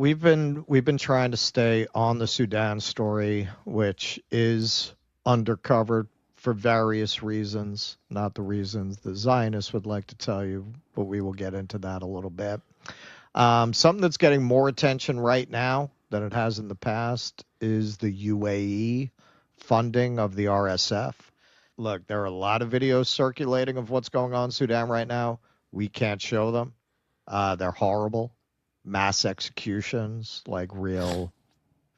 We've been trying to stay on the Sudan story, which is undercovered for various reasons, not the reasons the Zionists would like to tell you, but we will get into that a little bit. Something that's getting more attention right now than it has in the past is the UAE funding of the RSF. Look, there are a lot of videos circulating of what's going on in Sudan right now. We can't show them. They're horrible. Mass executions, like real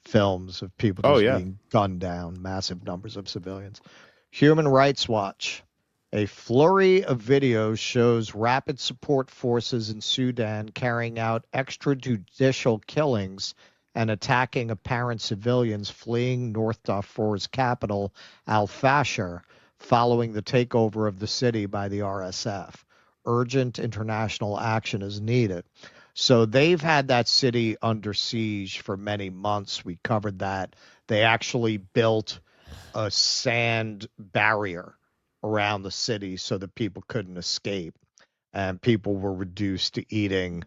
films of people Oh just yeah. being gunned down, massive numbers of civilians. Human Rights Watch. A flurry of videos shows rapid support forces in Sudan carrying out extrajudicial killings and attacking apparent civilians fleeing North Darfur's capital, Al Fashir, following the takeover of the city by the RSF. Urgent international action is needed. So they've had that city under siege for many months. We covered that. They actually built a sand barrier around the city so that people couldn't escape. And people were reduced to eating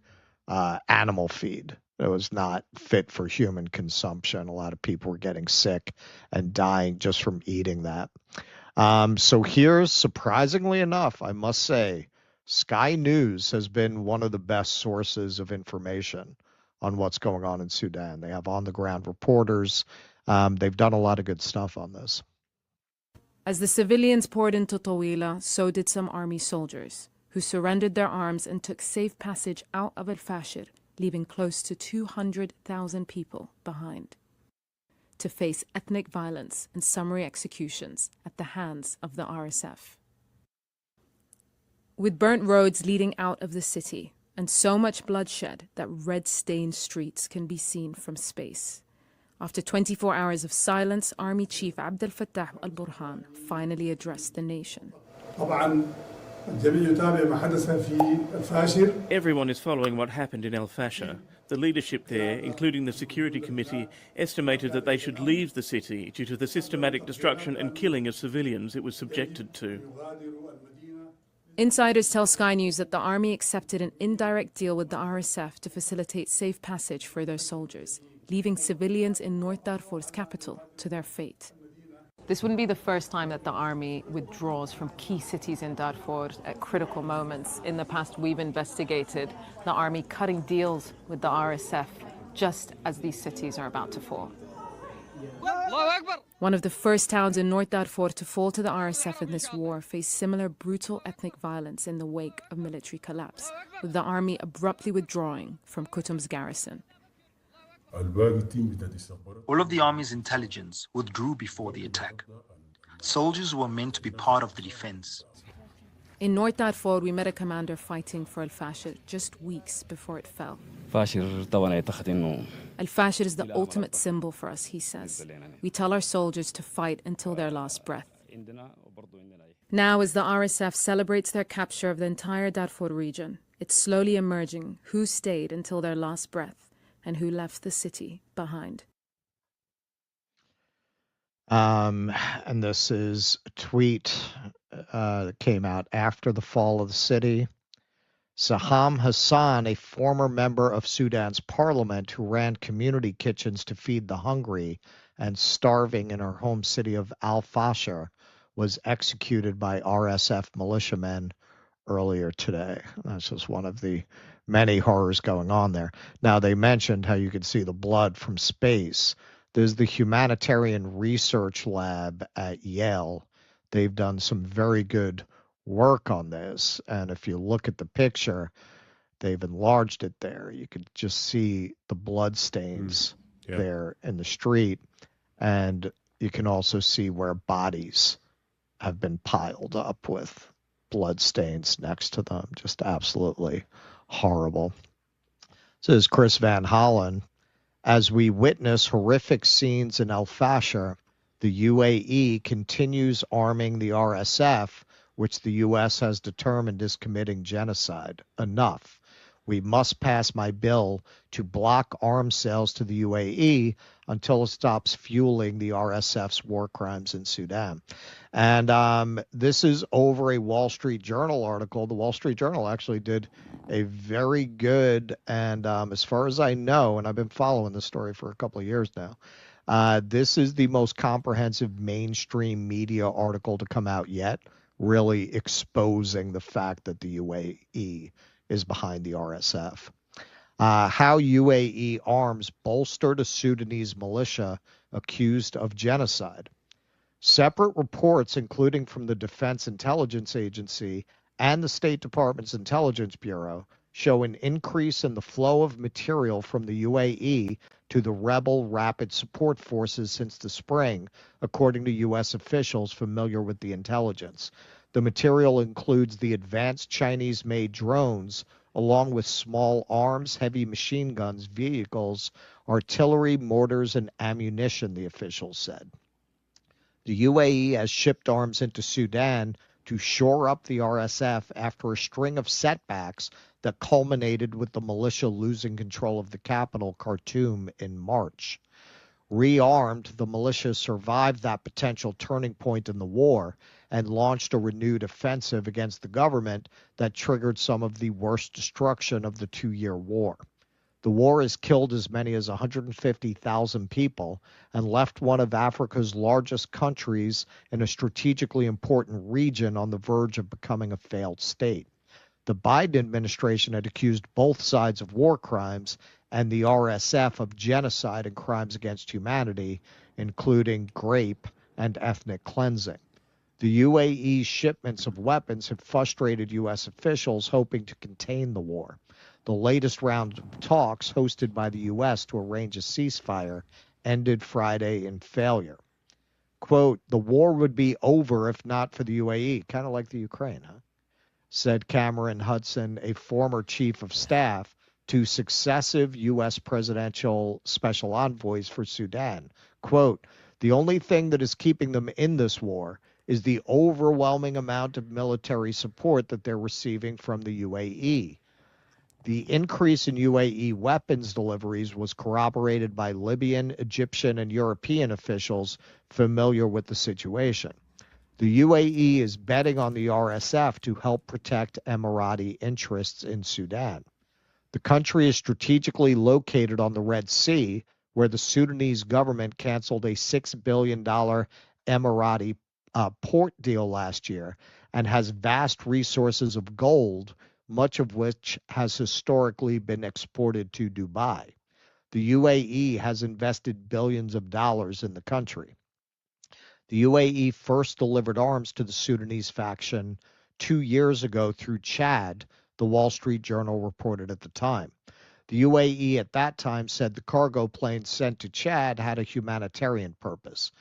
animal feed. It was not fit for human consumption. A lot of people were getting sick and dying just from eating that. So here's, surprisingly enough, I must say, Sky News has been one of the best sources of information on what's going on in Sudan. They have on-the-ground reporters. They've done a lot of good stuff on this. As the civilians poured into Tawila, so did some army soldiers, who surrendered their arms and took safe passage out of Al Fashir, leaving close to 200,000 people behind, to face ethnic violence and summary executions at the hands of the RSF. With burnt roads leading out of the city and so much bloodshed that red-stained streets can be seen from space, after 24 hours of silence, Army Chief Abdel Fattah al-Burhan finally addressed the nation. Everyone is following what happened in Al Fashir. The leadership there, including the Security Committee, estimated that they should leave the city due to the systematic destruction and killing of civilians it was subjected to. Insiders tell Sky News that the army accepted an indirect deal with the RSF to facilitate safe passage for their soldiers, leaving civilians in North Darfur's capital to their fate. This wouldn't be the first time that the army withdraws from key cities in Darfur at critical moments. In the past, we've investigated the army cutting deals with the RSF just as these cities are about to fall. One of the first towns in North Darfur to fall to the RSF in this war faced similar brutal ethnic violence in the wake of military collapse, with the army abruptly withdrawing from Kutum's garrison. All of the army's intelligence withdrew before the attack. Soldiers were meant to be part of the defense. In North Darfur, we met a commander fighting for Al Fashir just weeks before it fell. Al Fashir is the ultimate symbol for us, he says. We tell our soldiers to fight until their last breath. Now, as the RSF celebrates their capture of the entire Darfur region, it's slowly emerging who stayed until their last breath and who left the city behind. And this is a tweet that came out after the fall of the city. Saham Hassan, a former member of Sudan's parliament who ran community kitchens to feed the hungry and starving in her home city of Al Fashir, was executed by RSF militiamen earlier today. That's just one of the many horrors going on there. Now, they mentioned how you could see the blood from space. There's the Humanitarian Research Lab at Yale. They've done some very good work on this. And if you look at the picture, they've enlarged it there. You could just see the blood stains there in the street. And you can also see where bodies have been piled up with blood stains next to them. Just absolutely horrible. This is Chris Van Hollen. As we witness horrific scenes in Al Fashir, the UAE continues arming the RSF, which the U.S. has determined is committing genocide. Enough. We must pass my bill to block arms sales to the UAE until it stops fueling the RSF's war crimes in Sudan. And this is over a Wall Street Journal article. The Wall Street Journal actually did a very good, and as far as I know, and I've been following this story for a couple of years now, this is the most comprehensive mainstream media article to come out yet, really exposing the fact that the UAE is behind the RSF. How UAE arms bolstered a Sudanese militia accused of genocide. Separate reports, including from the Defense Intelligence Agency and the State Department's Intelligence Bureau, show an increase in the flow of material from the UAE to the rebel rapid support forces since the spring, according to U.S. officials familiar with the intelligence. The material includes the advanced Chinese-made drones, along with small arms, heavy machine guns, vehicles, artillery, mortars, and ammunition, the officials said. The UAE has shipped arms into Sudan to shore up the RSF after a string of setbacks that culminated with the militia losing control of the capital, Khartoum, in March. Rearmed, the militia survived that potential turning point in the war and launched a renewed offensive against the government that triggered some of the worst destruction of the 2-year war. The war has killed as many as 150,000 people and left one of Africa's largest countries in a strategically important region on the verge of becoming a failed state. The Biden administration had accused both sides of war crimes and the RSF of genocide and crimes against humanity, including rape and ethnic cleansing. The UAE's shipments of weapons had frustrated U.S. officials hoping to contain the war. The latest round of talks, hosted by the U.S. to arrange a ceasefire, ended Friday in failure. Quote, the war would be over if not for the UAE, kind of like the Ukraine, huh? Said Cameron Hudson, a former chief of staff to successive U.S. presidential special envoys for Sudan. Quote, the only thing that is keeping them in this war is the overwhelming amount of military support that they're receiving from the UAE. The increase in UAE weapons deliveries was corroborated by Libyan, Egyptian, and European officials familiar with the situation. The UAE is betting on the RSF to help protect Emirati interests in Sudan. The country is strategically located on the Red Sea, where the Sudanese government canceled a $6 billion Emirati port deal last year and has vast resources of gold, much of which has historically been exported to Dubai. The UAE has invested billions of dollars in the country. The UAE first delivered arms to the Sudanese faction 2 years ago through Chad, the Wall Street Journal reported at the time. The UAE at that time said the cargo planes sent to Chad had a humanitarian purpose.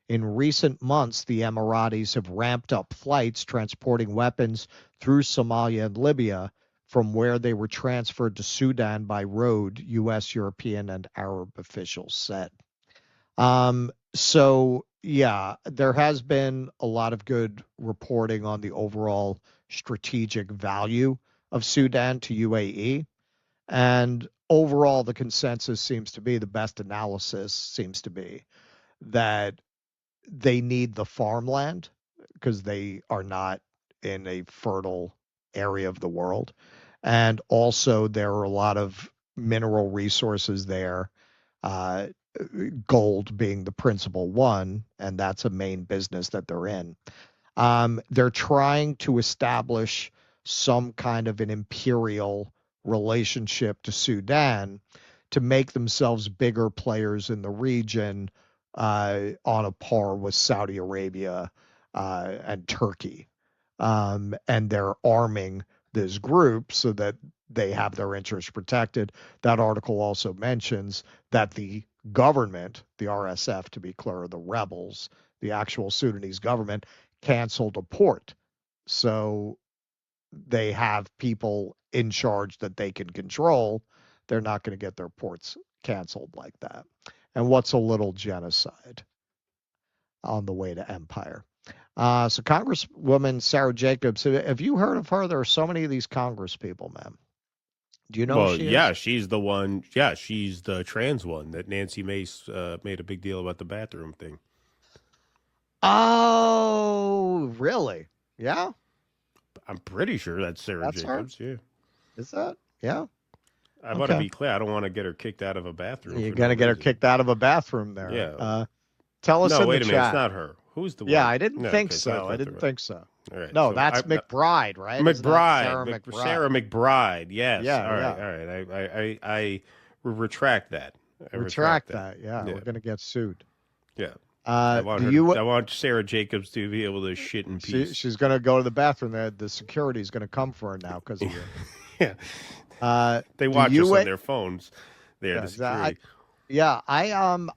In recent months, the Emiratis have ramped up flights transporting weapons through Somalia and Libya from where they were transferred to Sudan by road, U.S., European, and Arab officials said. So, yeah, there has been a lot of good reporting on the overall strategic value of Sudan to UAE. And overall, the consensus seems to be, the best analysis seems to be that they need the farmland because they are not in a fertile area of the world. And also there are a lot of mineral resources there, gold being the principal one, and that's a main business that they're in. They're trying to establish some kind of an imperial relationship to Sudan to make themselves bigger players in the region, on a par with Saudi Arabia and Turkey. And they're arming this group so that they have their interests protected. That article also mentions that the government, the RSF, to be clear, the rebels, the actual Sudanese government, canceled a port. So they have people in charge that they can control. They're not going to get their ports canceled like that. And what's a little genocide on the way to empire? So Congresswoman Sarah Jacobs, have you heard of her? There are so many of these Congress people, man. Do you know Well, who she yeah, is? she's the one. Yeah, she's the trans one that Nancy Mace made a big deal about the bathroom thing. Oh, really? Yeah, I'm pretty sure that's Sarah that's her. Jacobs. Yeah. Is that? Yeah. I want to Okay. be clear. I don't want to get her kicked out of a bathroom You're for no gonna get her reason. kicked out of a bathroom there. Yeah. Tell us No, in the wait a minute. It's chat. not her. Who's the Yeah, one? I didn't No, think okay, so that's so. I not the didn't right. think so. All right. No, So that's McBride, right? Isn't that Sarah McBride? Sarah McBride. Yes. Yeah, All right. yeah. All right. I retract that. I Retract that. Yeah, Yeah. we're gonna get sued. Yeah. I Do want Sarah Jacobs to be able to shit in peace. she's gonna go to the bathroom. The security's gonna come for her now because of you. Yeah. They Do watch us you- on their phones. There, Yeah, the security.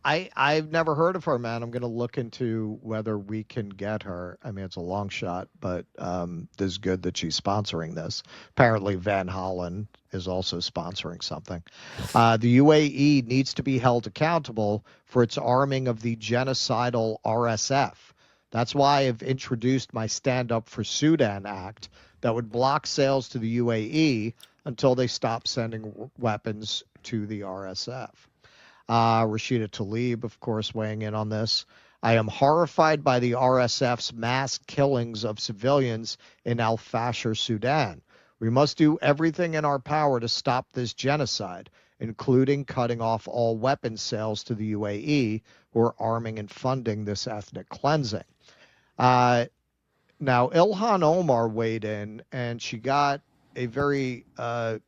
I've never heard of her, man. I'm gonna look into whether we can get her. I mean, it's a long shot, but this is good that she's sponsoring this. Apparently, Van Hollen is also sponsoring something. The UAE needs to be held accountable for its arming of the genocidal RSF. That's why I've introduced my Stand Up for Sudan Act that would block sales to the UAE until they stop sending weapons to the RSF. Rashida Tlaib, of course, weighing in on this. I am horrified by the RSF's mass killings of civilians in Al Fashir, Sudan. We must do everything in our power to stop this genocide, including cutting off all weapons sales to the UAE, who are arming and funding this ethnic cleansing. Now, Ilhan Omar weighed in, and she got a very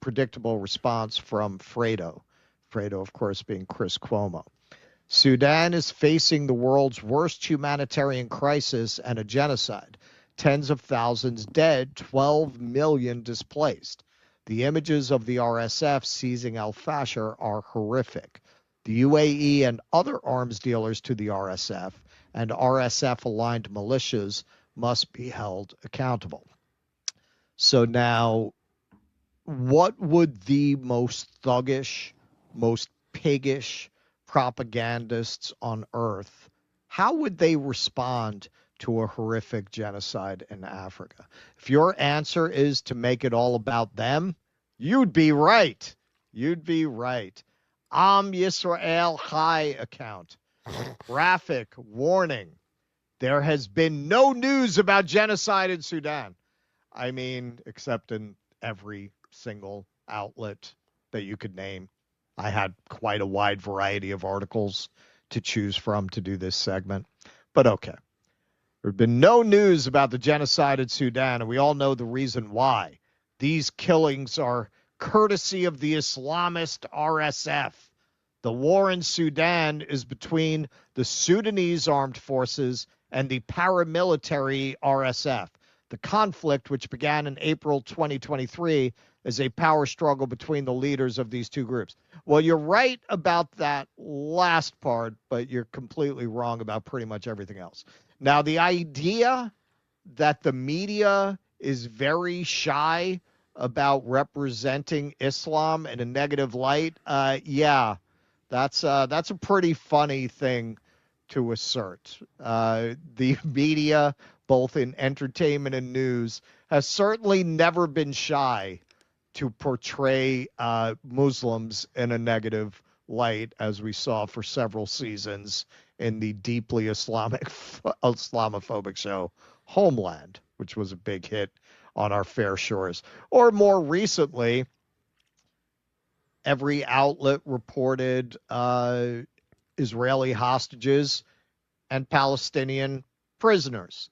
predictable response from Fredo. Fredo, of course, being Chris Cuomo. Sudan is facing the world's worst humanitarian crisis and a genocide. Tens of thousands dead, 12 million displaced. The images of the RSF seizing Al Fashir are horrific. The UAE and other arms dealers to the RSF and RSF-aligned militias must be held accountable. So now, what would the most thuggish, most piggish propagandists on earth, how would they respond to a horrific genocide in Africa? If your answer is to make it all about them, you'd be right. You'd be right. Yisrael High account. Graphic warning. There has been no news about genocide in Sudan. I mean, except in every single outlet that you could name. I had quite a wide variety of articles to choose from to do this segment. But okay. There have been no news about the genocide in Sudan, and we all know the reason why. These killings are courtesy of the Islamist RSF. The war in Sudan is between the Sudanese armed forces and the paramilitary RSF. The conflict, which began in April 2023, is a power struggle between the leaders of these two groups. Well, you're right about that last part, but you're completely wrong about pretty much everything else. Now, the idea that the media is very shy about representing Islam in a negative light, that's a pretty funny thing to assert. The media, both in entertainment and news, has certainly never been shy to portray Muslims in a negative light, as we saw for several seasons in the deeply Islamophobic show Homeland, which was a big hit on our fair shores. Or more recently, every outlet reported Israeli hostages and Palestinian prisoners,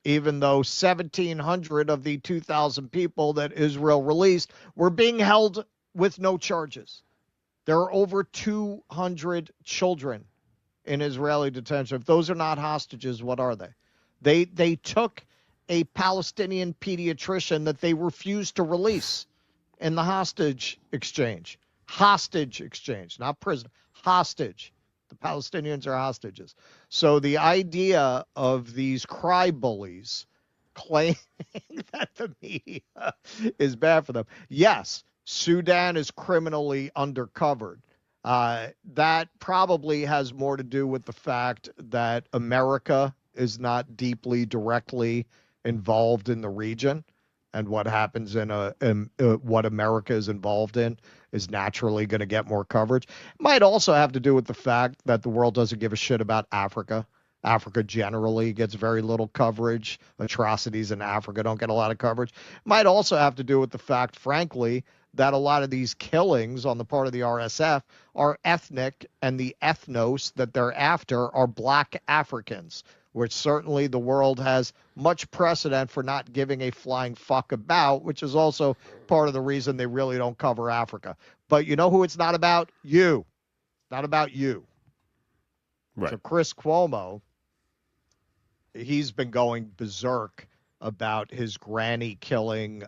even though 1,700 of the 2,000 people that Israel released were being held with no charges. There are over 200 children in Israeli detention. If those are not hostages, what are they? They took a Palestinian pediatrician that they refused to release in the hostage exchange. Hostage exchange, not prison. Hostage. The Palestinians are hostages. So the idea of these cry bullies claiming that the media is bad for them. Yes, Sudan is criminally undercovered. That probably has more to do with the fact that America is not deeply, directly involved in the region. and what happens in what America is involved in is naturally going to get more coverage. It might also have to do with the fact that the world doesn't give a shit about Africa. Africa generally gets very little coverage. Atrocities in Africa don't get a lot of coverage. It might also have to do with the fact, frankly, that a lot of these killings on the part of the RSF are ethnic, and the ethnos that they're after are black Africans, which certainly the world has much precedent for not giving a flying fuck about, which is also part of the reason they really don't cover Africa. But you know who it's not about? You. Not about you. Right. So Chris Cuomo, he's been going berserk about his granny killing,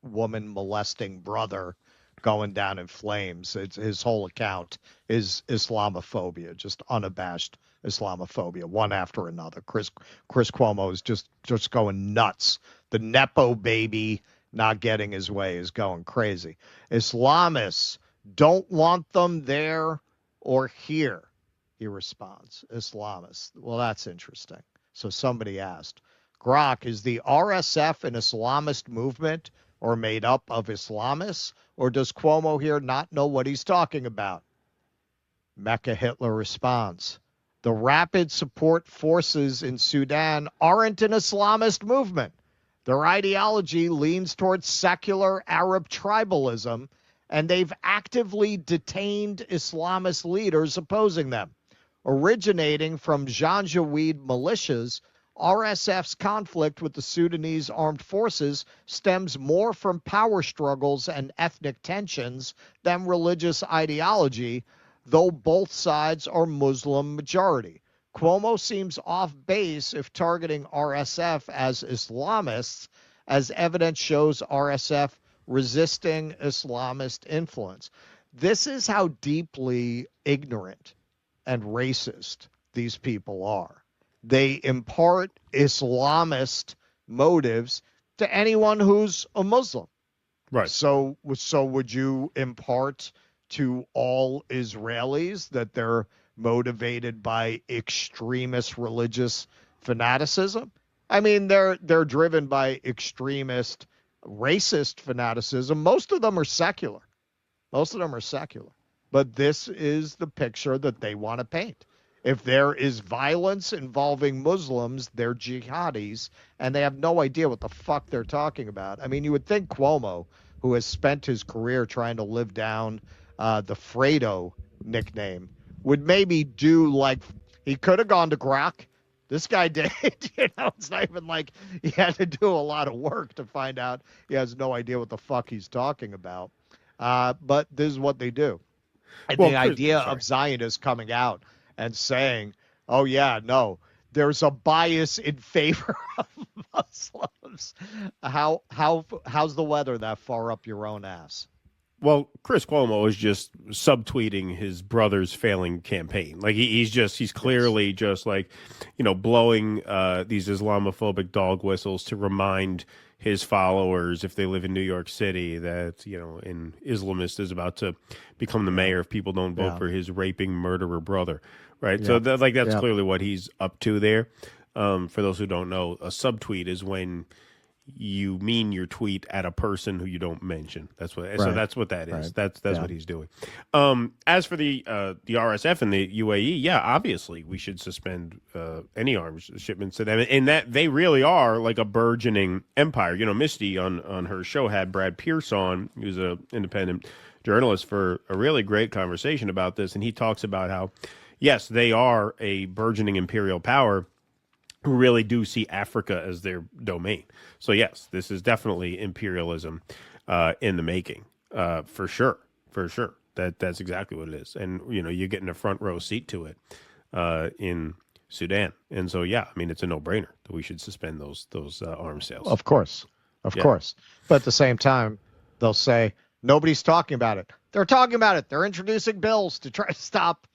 woman molesting brother going down in flames. It's his whole account is Islamophobia, just unabashed Islamophobia, one after another. Chris Cuomo is just going nuts. The Nepo baby not getting his way is going crazy. Islamists don't want them there or here, he responds. Islamists. Well, that's interesting. So somebody asked, Grok, is the RSF an Islamist movement or made up of Islamists, or does Cuomo here not know what he's talking about? Mecca Hitler responds, the rapid support forces in Sudan aren't an Islamist movement. Their ideology leans towards secular Arab tribalism, and they've actively detained Islamist leaders opposing them. Originating from Janjaweed militias, RSF's conflict with the Sudanese armed forces stems more from power struggles and ethnic tensions than religious ideology, though both sides are Muslim majority. Cuomo seems off base if targeting RSF as Islamists, as evidence shows RSF resisting Islamist influence. This is how deeply ignorant and racist these people are. They impart Islamist motives to anyone who's a Muslim. Right. So would you impart to all Israelis that they're motivated by extremist religious fanaticism? I mean, they're driven by extremist racist fanaticism. Most of them are secular. But this is the picture that they want to paint. If there is violence involving Muslims, they're jihadis, and they have no idea what the fuck they're talking about. I mean, you would think Cuomo, who has spent his career trying to live down the Fredo nickname, would maybe do like, he could have gone to Grok. This guy did. It's not even like he had to do a lot of work to find out he has no idea what the fuck he's talking about. But this is what they do. And the idea of Zionists coming out and saying, oh, yeah, no, there's a bias in favor of Muslims. How's the weather that far up your own ass? Well, Chris Cuomo is just subtweeting his brother's failing campaign. Like he's clearly just like, blowing these Islamophobic dog whistles to remind his followers, if they live in New York City, that, an Islamist is about to become the mayor if people don't vote for his raping murderer brother. Right. Yeah. So that's clearly what he's up to there. For those who don't know, a subtweet is when you mean your tweet at a person who you don't mention. That's what. Right. So that's what that is. Right. That's what he's doing. As for the RSF and the UAE, obviously we should suspend any arms shipments to them, and that they really are like a burgeoning empire. Misty on her show had Brad Pierce on, who's an independent journalist, for a really great conversation about this, and he talks about how, yes, they are a burgeoning imperial power who really do see Africa as their domain. So yes, this is definitely imperialism in the making, for sure. That's exactly what it is. And, you're getting a front row seat to it in Sudan. And so, it's a no-brainer that we should suspend those arms sales. Of course. But at the same time, they'll say, nobody's talking about it. They're talking about it. They're introducing bills to try to stop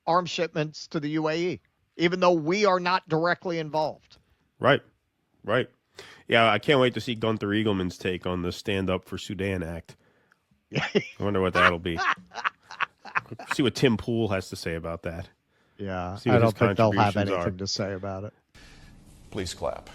arms shipments to the UAE, even though we are not directly involved. Right. Yeah, I can't wait to see Gunther Eagleman's take on the Stand Up for Sudan Act. I wonder what that'll be. See what Tim Pool has to say about that. Yeah, I don't think they'll have anything to say about it. Please clap.